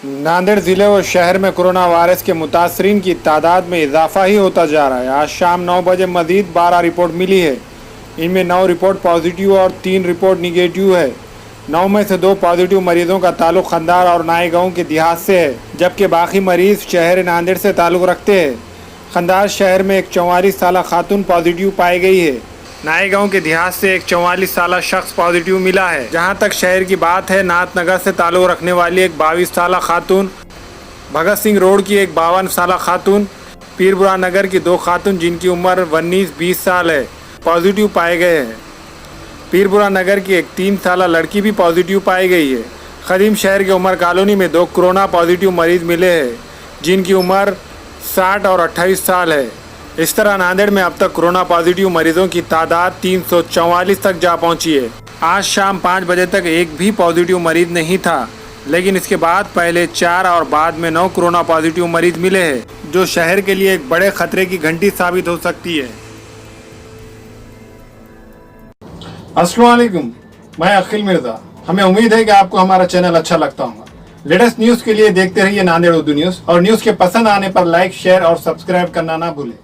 नांदेड़ जिले व शहर में कोरोना वायरस के मुतासरीन की तादाद में इजाफा ही होता जा रहा है। आज शाम 9 बजे मजीद 12 रिपोर्ट मिली है। इनमें 9 रिपोर्ट पॉजिटिव और 3 रिपोर्ट निगेटिव है। 9 में से 2 पॉजिटिव मरीजों का ताल्लुक खंदार और नायगांव के देहात से है, जबकि बाकी मरीज शहर नांदेड़ से ताल्लुक रखते हैं। खंदार शहर में एक 44 साल खातून पॉजिटिव पाई गई है। नायगांव के देहात से एक 44 साल शख्स पॉजिटिव मिला है। जहां तक शहर की बात है, नाथनगर से ताल्लुक रखने वाली एक 22 साल खातून, भगत सिंह रोड की एक 52 साल खातून, पीरबुरा नगर की 2 खातून जिनकी उम्र 19-20 साल है, पॉजिटिव पाए गए हैं। पीरबुरा नगर की एक 3 साल लड़की भी पॉजिटिव पाई गई है। खदीम शहर के उमर कॉलोनी में 2 कोरोना पॉजिटिव मरीज मिले हैं, जिनकी उम्र 60 और 28 साल है। इस तरह नांदेड़ में अब तक कोरोना पॉजिटिव मरीजों की तादाद 344 तक जा पहुंची है। आज शाम 5 बजे तक एक भी पॉजिटिव मरीज नहीं था, लेकिन इसके बाद पहले 4 और बाद में 9 कोरोना पॉजिटिव मरीज मिले हैं, जो शहर के लिए एक बड़े खतरे की घंटी साबित हो सकती है। अस्सलाम वालेकुम, मैं अखिल मिर्जा। हमें उम्मीद है कि आपको हमारा चैनल अच्छा लगता होगा। लेटेस्ट न्यूज के लिए देखते रहिए नांदेड़ उर्दू न्यूज, और न्यूज के पसंद आने पर लाइक, शेयर और सब्सक्राइब करना ना भूलें।